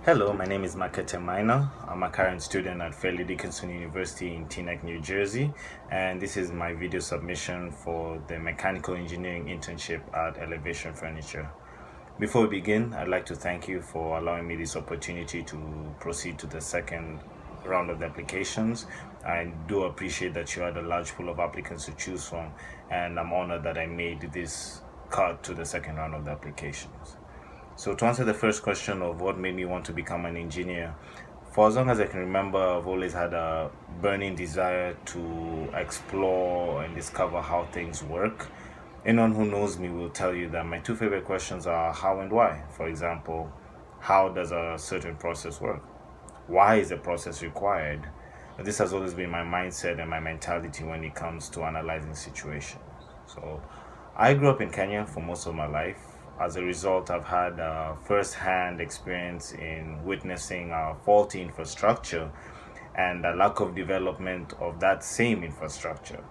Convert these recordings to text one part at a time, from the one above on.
Hello, my name is Makete Minor. I'm a current student at Fairleigh Dickinson University in Teaneck, New Jersey, and this is my video submission for the mechanical engineering internship at Elevation Furniture. Before we begin, I'd like to thank you for allowing me this opportunity to proceed to the second round of the applications. I do appreciate that you had a large pool of applicants to choose from, and I'm honored that I made this cut to the second round of the applications. So, to answer the first question of what made me want to become an engineer, for as long as I can remember, I've always had a burning desire to explore and discover how things work. Anyone who knows me will tell you that my two favorite questions are how and why. For example, how does a certain process work? Why is the process required? This has always been my mindset and my mentality when it comes to analyzing situations. So, I grew up in Kenya for most of my life. As a result, I've had first-hand experience in witnessing faulty infrastructure and a lack of development of that same infrastructure.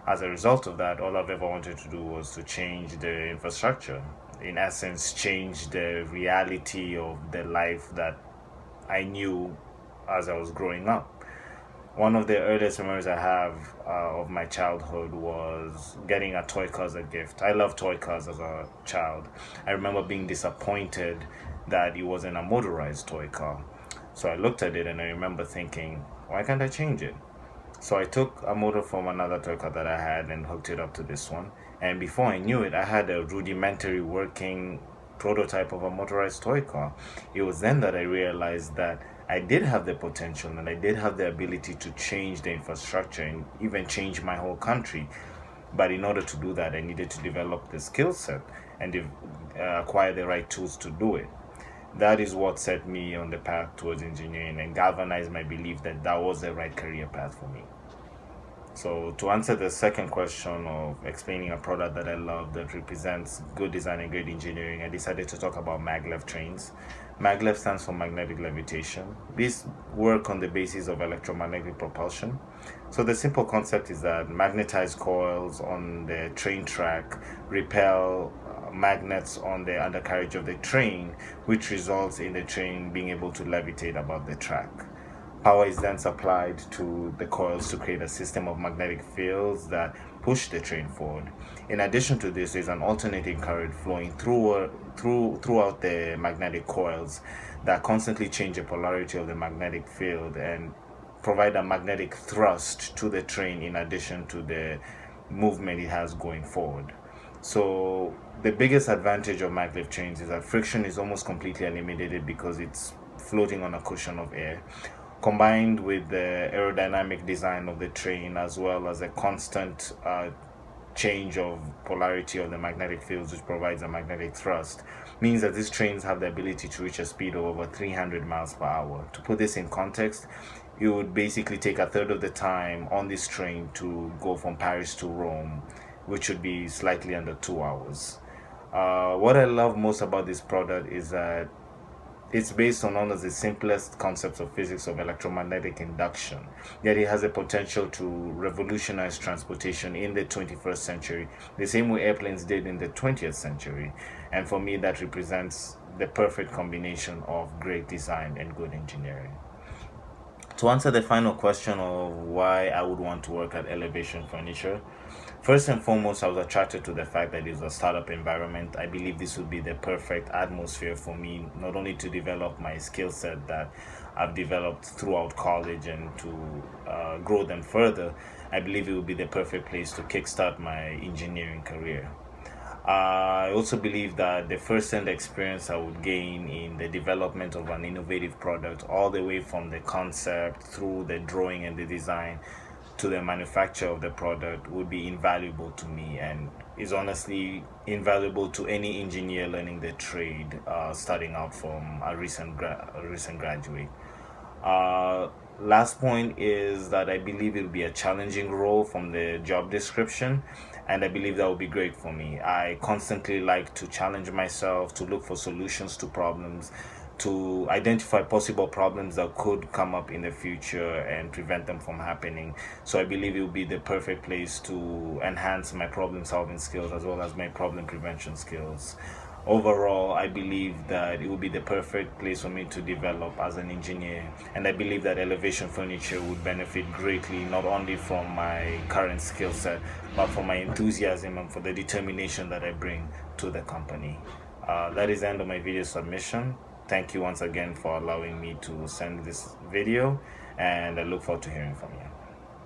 As a result of that, all I've ever wanted to do was to change the infrastructure. In essence, change the reality of the life that I knew as I was growing up. One of the earliest memories I have of my childhood was getting a toy car as a gift. I loved toy cars as a child. I remember being disappointed that it wasn't a motorized toy car. So I looked at it and I remember thinking, why can't I change it? So I took a motor from another toy car that I had and hooked it up to this one. And before I knew it, I had a rudimentary working prototype of a motorized toy car. It was then that I realized that I did have the potential and I did have the ability to change the infrastructure and even change my whole country. But in order to do that, I needed to develop the skill set and acquire the right tools to do it. That is what set me on the path towards engineering and galvanized my belief that that was the right career path for me. So, to answer the second question of explaining a product that I love that represents good design and great engineering, I decided to talk about maglev trains. Maglev stands for magnetic levitation. These work on the basis of electromagnetic propulsion. So, the simple concept is that magnetized coils on the train track repel magnets on the undercarriage of the train, which results in the train being able to levitate above the track. Power is then supplied to the coils to create a system of magnetic fields that push the train forward. In addition to this, there's an alternating current flowing throughout the magnetic coils that constantly change the polarity of the magnetic field and provide a magnetic thrust to the train in addition to the movement it has going forward. So the biggest advantage of maglev trains is that friction is almost completely eliminated because it's floating on a cushion of air, combined with the aerodynamic design of the train as well as a constant change of polarity of the magnetic fields, which provides a magnetic thrust, means that these trains have the ability to reach a speed of over 300 miles per hour. To put this in context, it would basically take a third of the time on this train to go from Paris to Rome, which would be slightly under 2 hours. What I love most about this product is that it's based on one of the simplest concepts of physics of electromagnetic induction, yet it has the potential to revolutionize transportation in the 21st century, the same way airplanes did in the 20th century. And for me, that represents the perfect combination of great design and good engineering. To answer the final question of why I would want to work at Elevation Furniture, first and foremost, I was attracted to the fact that it's a startup environment. I believe this would be the perfect atmosphere for me, not only to develop my skill set that I've developed throughout college and to grow them further. I believe it would be the perfect place to kickstart my engineering career. I also believe that the first-hand experience I would gain in the development of an innovative product, all the way from the concept through the drawing and the design to the manufacture of the product, would be invaluable to me and is honestly invaluable to any engineer learning the trade, starting out from a recent graduate. Uh, Last point is that I believe it will be a challenging role from the job description, and I believe that will be great for me. I constantly like to challenge myself, to look for solutions to problems, to identify possible problems that could come up in the future and prevent them from happening. So I believe it will be the perfect place to enhance my problem solving skills as well as my problem prevention skills. overall, I believe that it would be the perfect place for me to develop as an engineer. And I believe that Elevation Furniture would benefit greatly, not only from my current skill set, but for my enthusiasm and for the determination that I bring to the company. That is the end of my video submission. Thank you once again for allowing me to send this video, and I look forward to hearing from you.